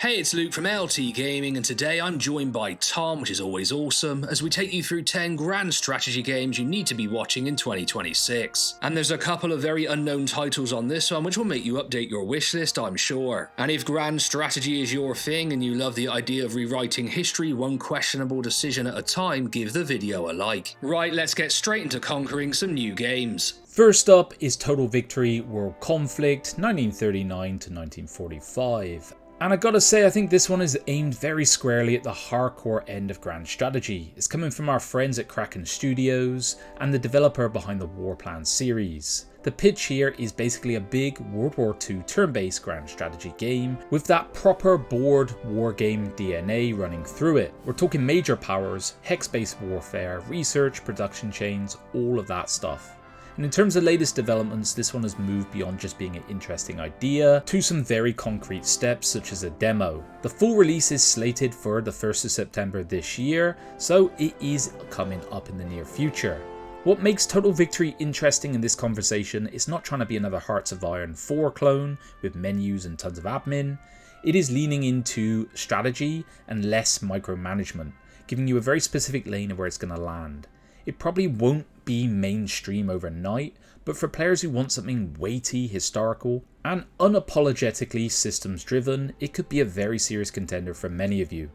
Hey, it's Luke from LT Gaming, and today I'm joined by Tom, which is always awesome, as we take you through 10 grand strategy games you need to be watching in 2026. And there's a couple of very unknown titles on this one which will make you update your wishlist, I'm sure. And if grand strategy is your thing and you love the idea of rewriting history one questionable decision at a time, give the video a like. Right, let's get straight into conquering some new games. First up is Total Victory World Conflict 1939 to 1945. And I gotta say, I think this one is aimed very squarely at the hardcore end of grand strategy. It's coming from our friends at Kraken Studios and the developer behind the Warplan series. The pitch here is basically a big World War II turn-based grand strategy game with that proper board wargame DNA running through it. We're talking major powers, hex-based warfare, research, production chains, all of that stuff. And in terms of latest developments, this one has moved beyond just being an interesting idea to some very concrete steps such as a demo. The full release is slated for the 1st of September this year, so it is coming up in the near future. What makes Total Victory interesting in this conversation is not trying to be another Hearts of Iron 4 clone with menus and tons of admin. It is leaning into strategy and less micromanagement, giving you a very specific lane of where it's going to land. It probably won't be mainstream overnight, but for players who want something weighty, historical, and unapologetically systems driven, it could be a very serious contender for many of you.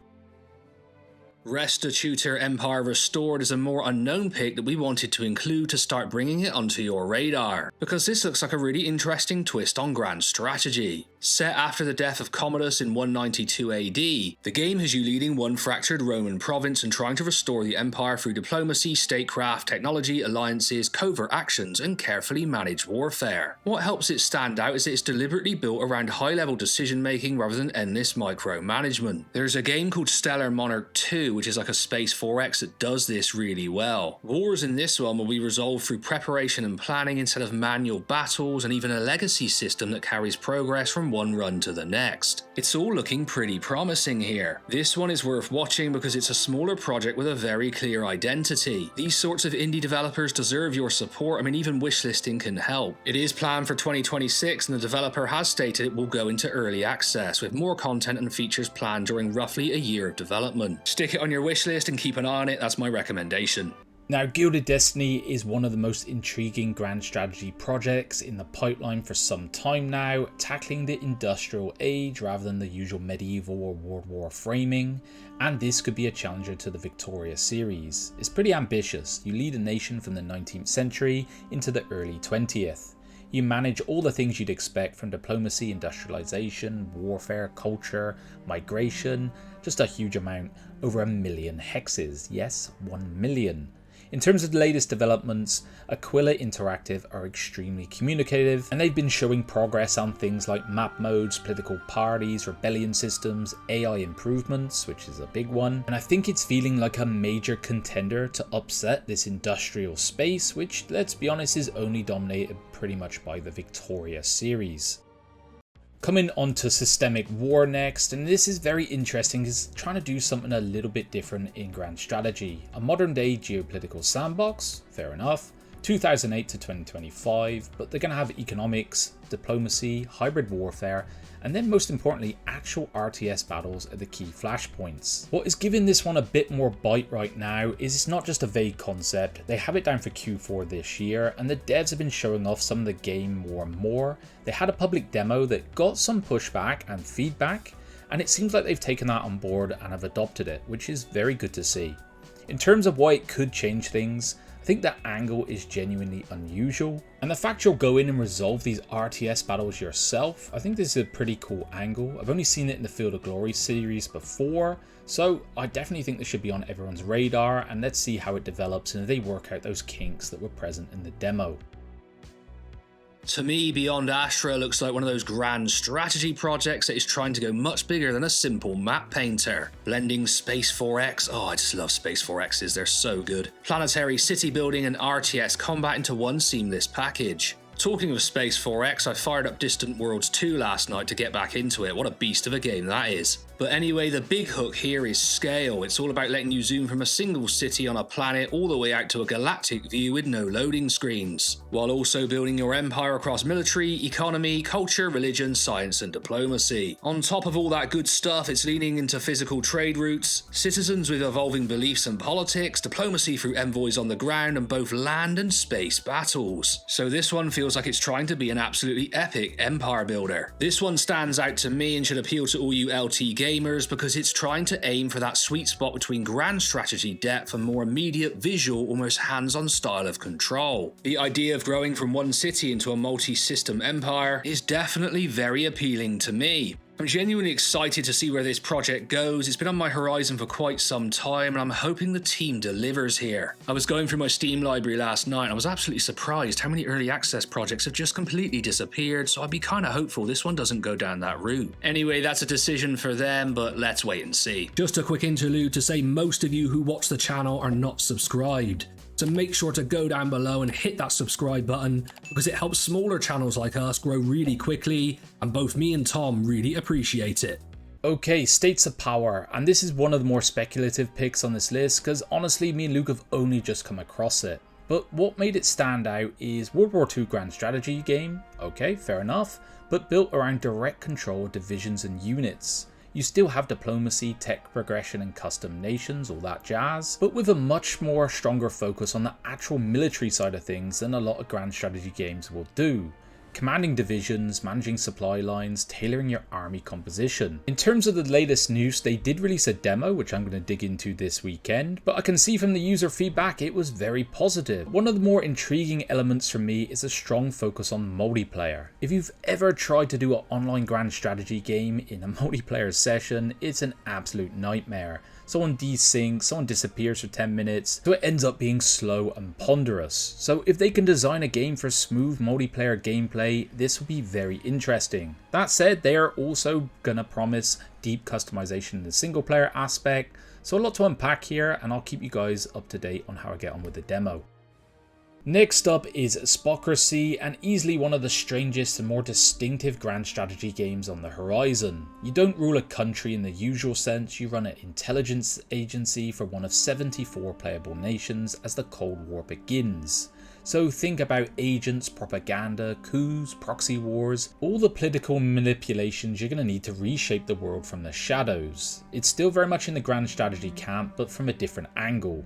Restitutor Empire Restored is a more unknown pick that we wanted to include to start bringing it onto your radar, because this looks like a really interesting twist on grand strategy. Set after the death of Commodus in 192 AD, the game has you leading one fractured Roman province and trying to restore the empire through diplomacy, statecraft, technology, alliances, covert actions, and carefully managed warfare. What helps it stand out is that it's deliberately built around high-level decision-making rather than endless micromanagement. There's a game called Stellar Monarch 2, which is like a Space 4X that does this really well. Wars in this one will be resolved through preparation and planning instead of manual battles, and even a legacy system that carries progress from one run to the next. It's all looking pretty promising here. This one is worth watching because it's a smaller project with a very clear identity. These sorts of indie developers deserve your support. I mean, even wishlisting can help. It is planned for 2026 and the developer has stated it will go into early access with more content and features planned during roughly a year of development. Stick it on your wishlist and keep an eye on it, that's my recommendation. Now, Gilded Destiny is one of the most intriguing grand strategy projects in the pipeline for some time now, tackling the industrial age rather than the usual medieval or World War framing, and this could be a challenger to the Victoria series. It's pretty ambitious. You lead a nation from the 19th century into the early 20th. You manage all the things you'd expect from diplomacy, industrialization, warfare, culture, migration, just a huge amount, over 1 million hexes. Yes, 1 million. In terms of the latest developments, Aquila Interactive are extremely communicative, and they've been showing progress on things like map modes, political parties, rebellion systems, AI improvements, which is a big one, and I think it's feeling like a major contender to upset this industrial space, which, let's be honest, is only dominated pretty much by the Victoria series. Coming on to Systemic War next, and this is very interesting because it's trying to do something a little bit different in grand strategy. A modern day geopolitical sandbox, fair enough, 2008 to 2025, but they're going to have economics, diplomacy, hybrid warfare, and then most importantly, actual RTS battles are the key flashpoints. What is giving this one a bit more bite right now is it's not just a vague concept. They have it down for Q4 this year, and the devs have been showing off some of the game more and more. They had a public demo that got some pushback and feedback, and it seems like they've taken that on board and have adopted it, which is very good to see. In terms of why it could change things, I think that angle is genuinely unusual, and the fact you'll go in and resolve these RTS battles yourself, I think this is a pretty cool angle. I've only seen it in the Field of Glory series before, so I definitely think this should be on everyone's radar, and let's see how it develops and if they work out those kinks that were present in the demo. To me, Beyond Astra looks like one of those grand strategy projects that is trying to go much bigger than a simple map painter. Blending Space 4X, oh I just love Space 4Xs, they're so good. Planetary city building and RTS combat into one seamless package. Talking of Space 4X, I fired up Distant Worlds 2 last night to get back into it. What a beast of a game that is. But anyway, the big hook here is scale. It's all about letting you zoom from a single city on a planet all the way out to a galactic view with no loading screens, while also building your empire across military, economy, culture, religion, science and diplomacy. On top of all that good stuff, it's leaning into physical trade routes, citizens with evolving beliefs and politics, diplomacy through envoys on the ground, and both land and space battles. So this one feels like it's trying to be an absolutely epic empire builder. This one stands out to me and should appeal to all you LT gamers because it's trying to aim for that sweet spot between grand strategy depth and more immediate visual, almost hands-on style of control. The idea of growing from one city into a multi-system empire is definitely very appealing to me. I'm genuinely excited to see where this project goes. It's been on my horizon for quite some time and I'm hoping the team delivers here. I was going through my Steam library last night and I was absolutely surprised how many early access projects have just completely disappeared, so I'd be kinda hopeful this one doesn't go down that route. Anyway, that's a decision for them, but let's wait and see. Just a quick interlude to say most of you who watch the channel are not subscribed. So make sure to go down below and hit that subscribe button because it helps smaller channels like us grow really quickly, and both me and Tom really appreciate it. Okay, States of Power, and this is one of the more speculative picks on this list because honestly me and Luke have only just come across it. But what made it stand out is World War II grand strategy game, okay, fair enough, but built around direct control of divisions and units. You still have diplomacy, tech progression and custom nations, all that jazz, but with a much more stronger focus on the actual military side of things than a lot of grand strategy games will do. Commanding divisions, managing supply lines, tailoring your army composition. In terms of the latest news, they did release a demo, which I'm going to dig into this weekend, but I can see from the user feedback it was very positive. One of the more intriguing elements for me is a strong focus on multiplayer. If you've ever tried to do an online grand strategy game in a multiplayer session, it's an absolute nightmare. Someone desyncs, someone disappears for 10 minutes, so it ends up being slow and ponderous. So if they can design a game for smooth multiplayer gameplay, this will be very interesting. That said, they are also gonna promise deep customization in the single player aspect, so a lot to unpack here, and I'll keep you guys up to date on how I get on with the demo. Next up is Espiocracy, and easily one of the strangest and more distinctive grand strategy games on the horizon. You don't rule a country in the usual sense, you run an intelligence agency for one of 74 playable nations as the Cold War begins. So think about agents, propaganda, coups, proxy wars, all the political manipulations you're going to need to reshape the world from the shadows. It's still very much in the grand strategy camp, but from a different angle.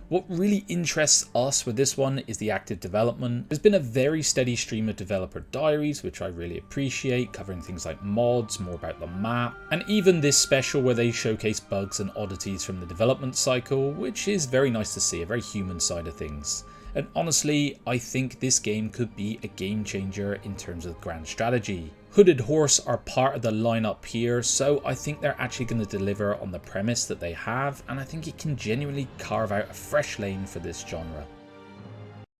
What really interests us with this one is the active development. There's been a very steady stream of developer diaries, which I really appreciate, covering things like mods, more about the map, and even this special where they showcase bugs and oddities from the development cycle, which is very nice to see, a very human side of things. And honestly, I think this game could be a game changer in terms of grand strategy. Hooded Horse are part of the lineup here, so I think they're actually going to deliver on the premise that they have, and I think it can genuinely carve out a fresh lane for this genre.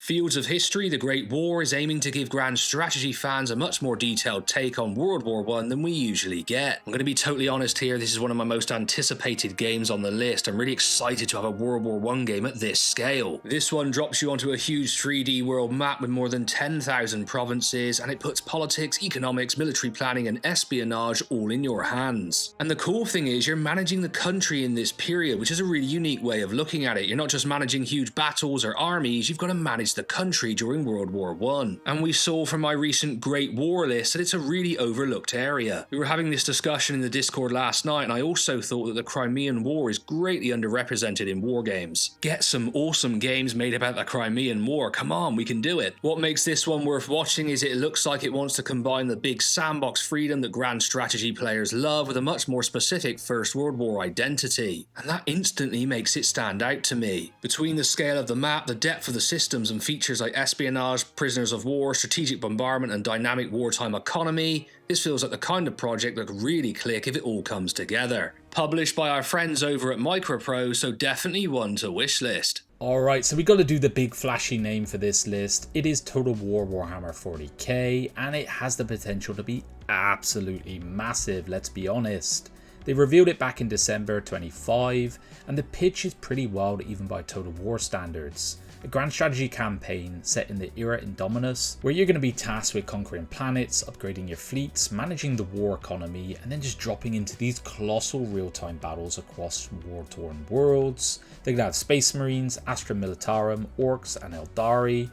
Fields of History: The Great War is aiming to give grand strategy fans a much more detailed take on World War I than we usually get. I'm going to be totally honest here, this is one of my most anticipated games on the list. I'm really excited to have a World War I game at this scale. This one drops you onto a huge 3D world map with more than 10,000 provinces, and it puts politics, economics, military planning and espionage all in your hands. And the cool thing is you're managing the country in this period, which is a really unique way of looking at it. You're not just managing huge battles or armies, you've got to manage the country during World War I. And we saw from my recent Great War list that it's a really overlooked area. We were having this discussion in the Discord last night, and I also thought that the Crimean War is greatly underrepresented in war games. Get some awesome games made about the Crimean War, come on, we can do it. What makes this one worth watching is it looks like it wants to combine the big sandbox freedom that grand strategy players love with a much more specific First World War identity. And that instantly makes it stand out to me. Between the scale of the map, the depth of the systems and features like espionage, prisoners of war, strategic bombardment and dynamic wartime economy, this feels like the kind of project that could really click if it all comes together. Published by our friends over at Microprose, so definitely one to wishlist. Alright, so we got to do the big flashy name for this list. It is Total War Warhammer 40k, and it has the potential to be absolutely massive, let's be honest. They revealed it back in December 25, and the pitch is pretty wild even by Total War standards. a grand strategy campaign set in the Era Indominus, where you're going to be tasked with conquering planets, upgrading your fleets, managing the war economy, and then just dropping into these colossal real-time battles across war-torn worlds. They could have Space Marines, Astra Militarum, Orcs, and Eldari.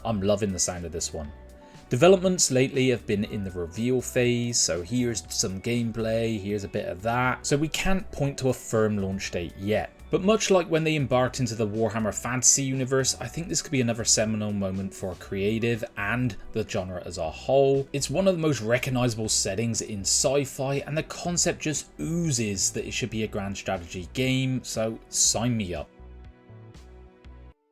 I'm loving the sound of this one. Developments lately have been in the reveal phase, so here's some gameplay, here's a bit of that, so we can't point to a firm launch date yet. But much like when they embarked into the Warhammer Fantasy universe, I think this could be another seminal moment for creative and the genre as a whole. It's one of the most recognisable settings in sci-fi, and the concept just oozes that it should be a grand strategy game, so sign me up.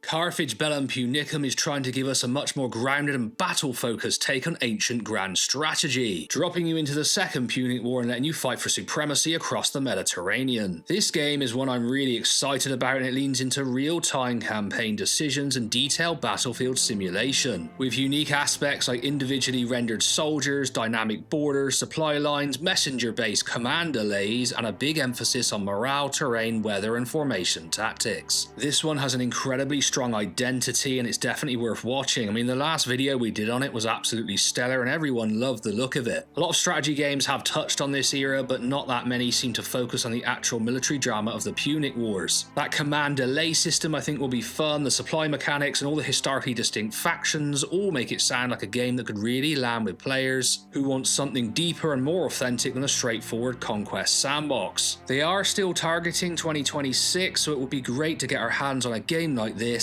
Carthage Bellum Punicum is trying to give us a much more grounded and battle-focused take on ancient grand strategy, dropping you into the Second Punic War and letting you fight for supremacy across the Mediterranean. This game is one I'm really excited about, and it leans into real-time campaign decisions and detailed battlefield simulation, with unique aspects like individually rendered soldiers, dynamic borders, supply lines, messenger-based command delays, and a big emphasis on morale, terrain, weather, and formation tactics. This one has an incredibly strong identity, and it's definitely worth watching. I mean, the last video we did on it was absolutely stellar and everyone loved the look of it. A lot of strategy games have touched on this era, but not that many seem to focus on the actual military drama of the Punic Wars. That command delay system I think will be fun, the supply mechanics and all the historically distinct factions all make it sound like a game that could really land with players who want something deeper and more authentic than a straightforward conquest sandbox. They are still targeting 2026, so it would be great to get our hands on a game like this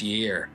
year.